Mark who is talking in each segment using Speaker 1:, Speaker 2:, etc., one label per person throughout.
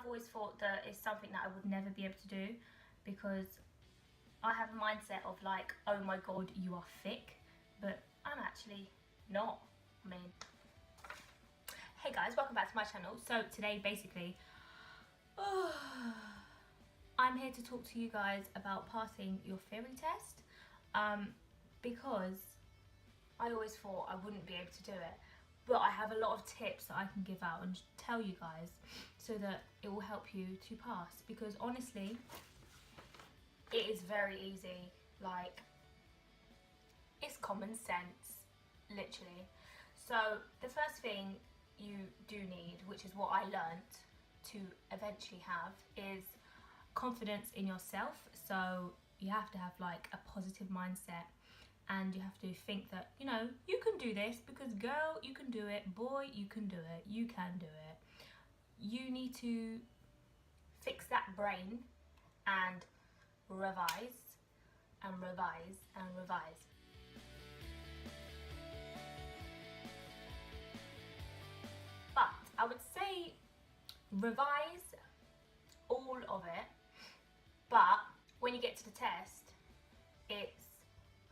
Speaker 1: I've always thought that it's something that I would never be able to do, because I have a mindset of like, oh my god, you are thick, but I'm actually not. I mean, hey guys, welcome back to my channel. So today basically I'm here to talk to you guys about passing your theory test, because I always thought I wouldn't be able to do it, but I have a lot of tips that I can give out and tell you guys so that it will help you to pass, because honestly it is very easy. Like, it's common sense, literally. So the first thing you do need, which is what I learnt to eventually have, is confidence in yourself. So you have to have like a positive mindset, and you have to think that, you know, you can do this, because girl, you can do it, boy, you can do it, you can do it. You need to fix that brain and revise and revise and revise. But I would say revise all of it, but when you get to the test, it's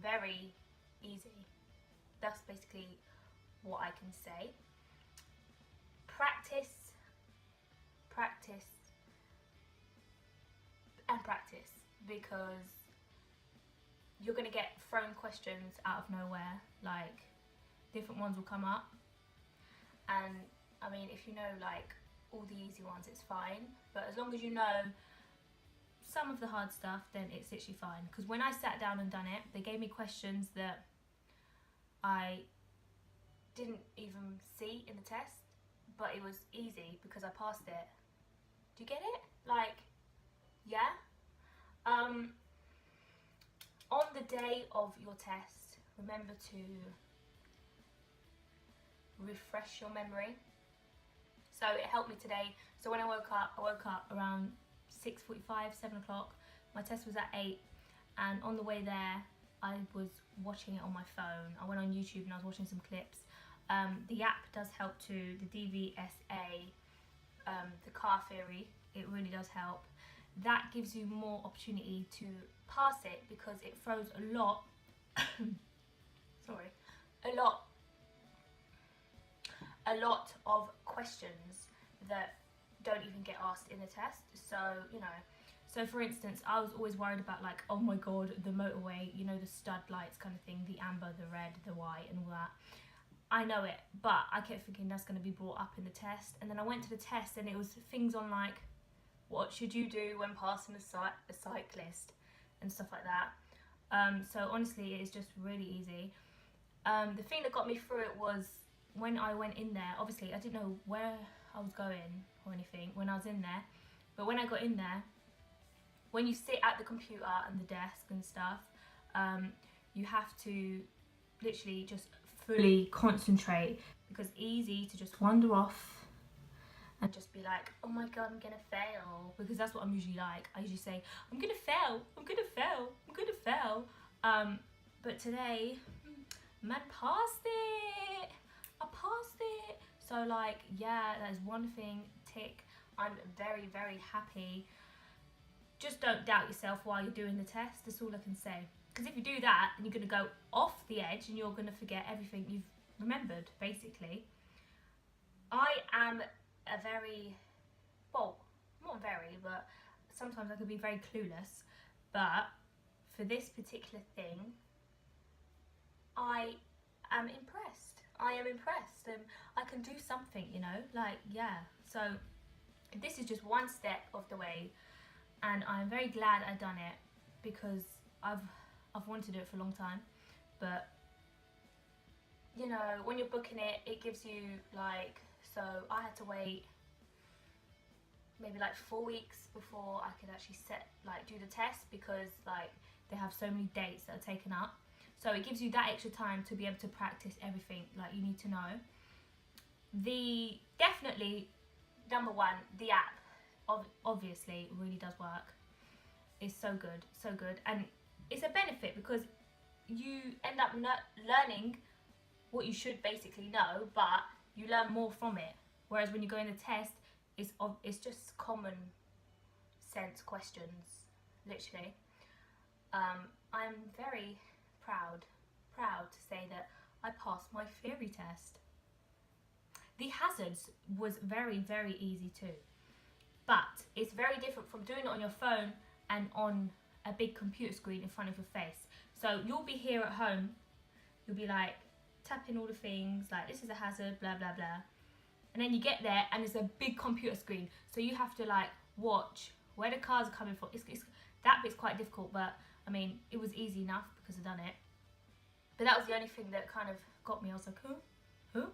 Speaker 1: very easy. That's basically what I can say. Practice, practice, and practice, because you're going to get thrown questions out of nowhere. Like, different ones will come up, and I mean, if you know like all the easy ones, it's fine, but as long as you know some of the hard stuff, then it's literally fine. Because when I sat down and done it, they gave me questions that I didn't even see in the test, but it was easy because I passed it. Do you get it? Like, yeah. On the day of your test, remember to refresh your memory. So it helped me today. So when I woke up around 6:45, 7 o'clock. My test was at 8, and on the way there I was watching it on my phone. I went on YouTube and I was watching some clips. The app does help too, the DVSA, the car theory, it really does help. That gives you more opportunity to pass it, because it throws a lot sorry, a lot of questions that don't even get asked in the test. So, you know, so for instance, I was always worried about like, oh my god, the motorway, you know, the stud lights kind of thing, the amber, the red, the white and all that. I know it, but I kept thinking that's going to be brought up in the test, and then I went to the test and it was things on like, what should you do when passing a cyclist and stuff like that. So honestly, it's just really easy. The thing that got me through it was when I went in there. Obviously I didn't know where I was going or anything when I was in there, but when I got in there, when you sit at the computer and the desk and stuff, you have to literally just fully concentrate, because it's easy to just wander off and just be like, oh my god, I'm gonna fail, because that's what I'm usually like. I usually say, I'm gonna fail, I'm gonna fail, I'm gonna fail. But today, man, passed it. I passed it. So like, yeah, that is one thing, tick. I'm very, very happy. Just don't doubt yourself while you're doing the test. That's all I can say. Because if you do that, then you're going to go off the edge and you're going to forget everything you've remembered, basically. I am a very, well, not very, but sometimes I could be very clueless. But for this particular thing, I am impressed. I am impressed, and I can do something, you know, like, yeah. So this is just one step of the way, and I'm very glad I done it, because I've wanted to do it for a long time. But you know, when you're booking it, it gives you like, so I had to wait maybe like 4 weeks before I could actually do the test, because like they have so many dates that are taken up. So it gives you that extra time to be able to practice everything like you need to know. Definitely number one, the app obviously really does work. It's so good, and it's a benefit because you end up learning what you should basically know, but you learn more from it. Whereas when you go in the test, it's just common sense questions, literally. I'm very proud to say that I passed my theory test. The hazards was very, very easy too, but it's very different from doing it on your phone and on a big computer screen in front of your face. So you'll be here at home, you'll be like tapping all the things, like this is a hazard, blah blah blah, and then you get there and it's a big computer screen, so you have to like watch where the cars are coming from. That bit's quite difficult, but I mean it was easy enough because I've done it. But that was the only thing that kind of got me. I was like, who?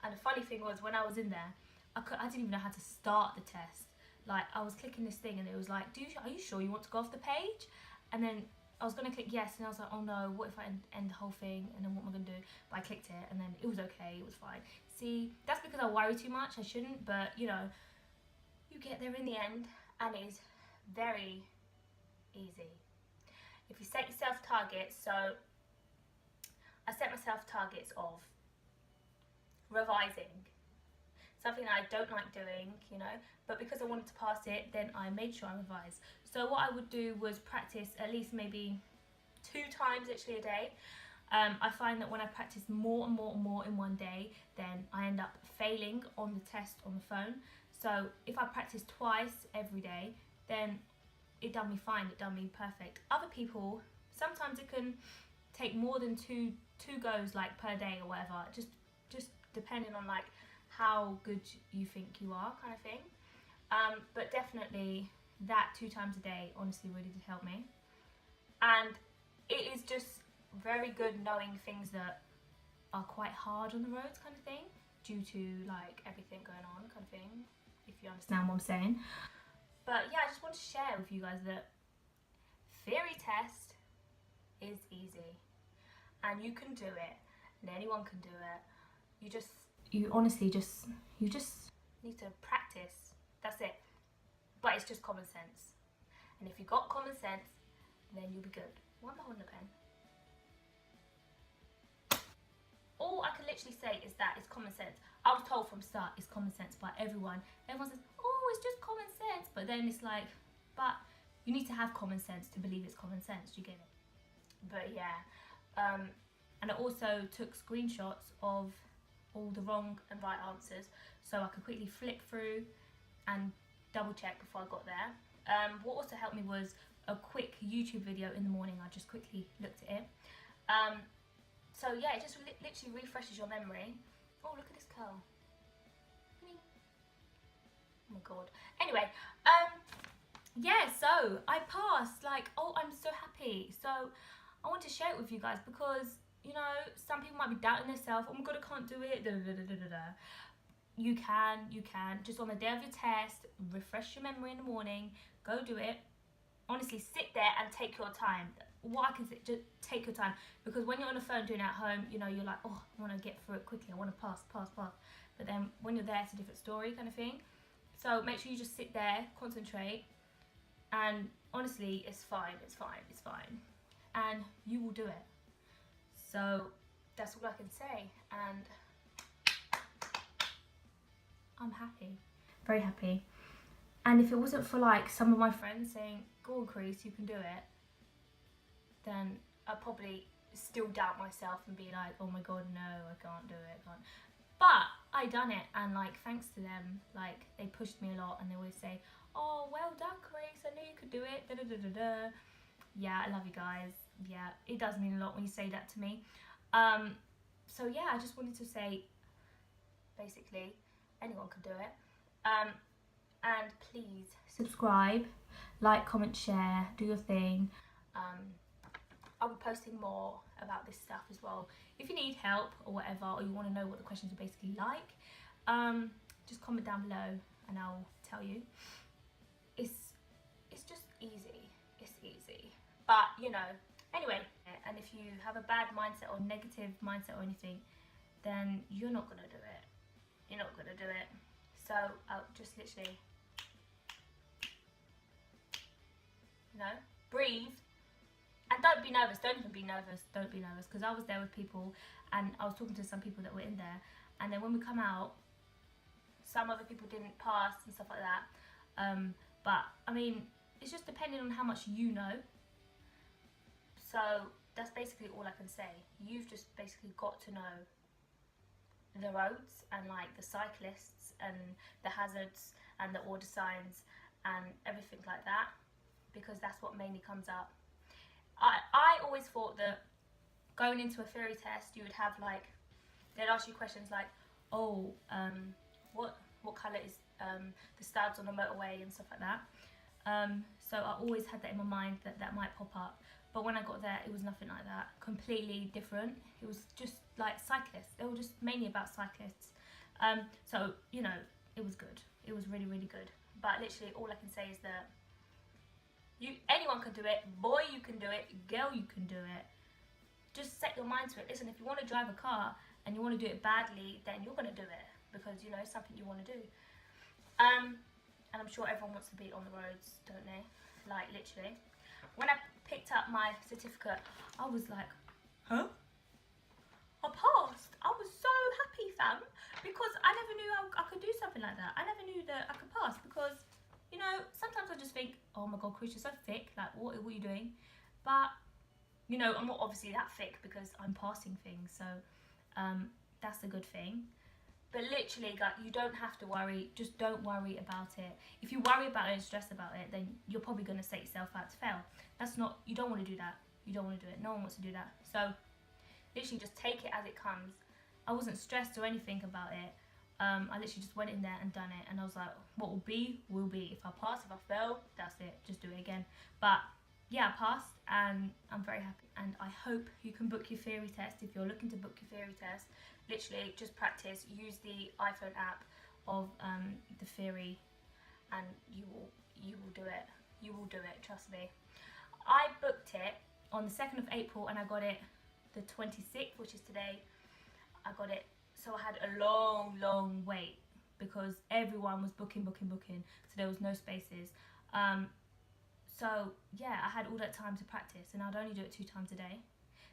Speaker 1: And the funny thing was, when I was in there, I didn't even know how to start the test. Like, I was clicking this thing and it was like, are you sure you want to go off the page? And then I was going to click yes, and I was like, oh no, what if I end the whole thing? And then what am I going to do? But I clicked it and then it was okay, it was fine. See, that's because I worry too much. I shouldn't, but you know, you get there in the end and it is very easy. If you set yourself targets, so I set myself targets of revising, something that I don't like doing, you know, but because I wanted to pass it, then I made sure I revised. So what I would do was practice at least maybe 2 times literally a day. I find that when I practice more and more in one day, then I end up failing on the test on the phone. So if I practice twice every day, then it done me fine, it done me perfect. Other people, sometimes it can take more than two goes like per day or whatever, just depending on like how good you think you are, kind of thing. But definitely that 2 times a day honestly really did help me. And it is just very good knowing things that are quite hard on the roads, kind of thing, due to like everything going on, kind of thing, if you understand what I'm saying. But yeah, I just want to share with you guys that theory test is easy and you can do it, and anyone can do it. You honestly just need to practice. That's it. But it's just common sense. And if you got common sense, then you'll be good. Why am I holding a pen? All I can literally say is that it's common sense. I was told from start it's common sense by everyone. Everyone says, oh, it's just common sense. But then it's like, but you need to have common sense to believe it's common sense. Do you get it? But yeah. And I also took screenshots of all the wrong and right answers, so I could quickly flick through and double check before I got there. What also helped me was a quick YouTube video in the morning. I just quickly looked at it. So yeah, it just literally refreshes your memory. Oh, look at this curl. Oh my god. Anyway, yeah, so I passed. Like, oh, I'm so happy. So I want to share it with you guys because, you know, some people might be doubting themselves. Oh my god, I can't do it. You can. Just on the day of your test, refresh your memory in the morning. Go do it. Honestly, sit there and take your time. What I can say, just take your time. Because when you're on the phone doing it at home, you know, you're like, oh, I want to get through it quickly. I want to pass. But then when you're there, it's a different story, kind of thing. So make sure you just sit there, concentrate. And honestly, it's fine. And you will do it. So that's all I can say, and I'm happy, very happy. And if it wasn't for like some of my friends saying, go on Chris, you can do it, then I'd probably still doubt myself and be like, oh my god, no, I can't do it, But I done it, and like thanks to them, like they pushed me a lot, and they always say, oh, well done Chris, I knew you could do it, Yeah, I love you guys. Yeah, it does mean a lot when you say that to me. So yeah, I just wanted to say, basically, anyone can do it. And please subscribe, like, comment, share, do your thing. I'll be posting more about this stuff as well. If you need help or whatever, or you want to know what the questions are basically like, just comment down below and I'll tell you. It's just easy. It's easy. But, you know, anyway, and if you have a bad mindset or negative mindset or anything, then you're not going to do it. You're not going to do it. So I'll just literally, you know, breathe. And don't be nervous. Don't even be nervous. Don't be nervous. Because I was there with people and I was talking to some people that were in there. And then when we come out, some other people didn't pass and stuff like that. But I mean, it's just depending on how much you know. So that's basically all I can say. You've just basically got to know the roads and like the cyclists and the hazards and the order signs and everything like that, because that's what mainly comes up. I always thought that going into a theory test you would have like, they'd ask you questions like, oh, what colour is the studs on the motorway and stuff like that. So I always had that in my mind that that might pop up. But when I got there, it was nothing like that. Completely different. It was just like cyclists. They were just mainly about cyclists. So, you know, it was good. It was really, really good. But literally all I can say is that anyone can do it. Boy, you can do it. Girl, you can do it. Just set your mind to it. Listen, if you want to drive a car and you want to do it badly, then you're going to do it. Because, you know, it's something you want to do. And I'm sure everyone wants to be on the roads, don't they? Like, literally. When I picked up my certificate, I was like, huh? I passed. I was so happy, fam, because I never knew I could do something like that. I never knew that I could pass because, you know, sometimes I just think, oh my God, Chris, you're so thick. Like, what are you doing? But, you know, I'm not obviously that thick because I'm passing things. So that's a good thing. But literally, like, you don't have to worry. Just don't worry about it. If you worry about it and stress about it, then you're probably going to set yourself out to fail. That's not, you don't want to do that. You don't want to do it. No one wants to do that. So literally just take it as it comes. I wasn't stressed or anything about it. I literally just went in there and done it. And I was like, what will be, will be. If I pass, if I fail, that's it. Just do it again. But yeah, I passed and I'm very happy. And I hope you can book your theory test. If you're looking to book your theory test, literally just practice. Use the iPhone app of the theory and you will do it. You will do it, trust me. I booked it on the 2nd of April and I got it the 26th, which is today. I got it, so I had a long wait because everyone was booking, so there was no spaces. So yeah, I had all that time to practice and I'd only do it 2 times a day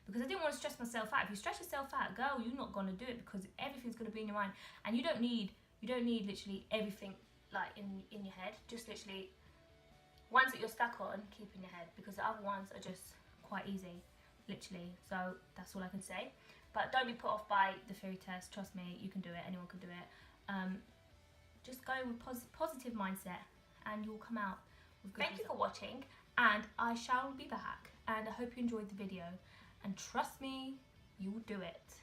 Speaker 1: because I didn't want to stress myself out. If you stress yourself out, girl, you're not gonna do it because everything's gonna be in your mind, and you don't need literally everything like in your head. Just literally ones that you're stuck on, keep in your head, because the other ones are just quite easy, literally. So that's all I can say. But don't be put off by the theory test. Trust me, you can do it. Anyone can do it. Just go with positive mindset, and you'll come out with good results. Thank you for watching, and I shall be back. And I hope you enjoyed the video. And trust me, you will do it.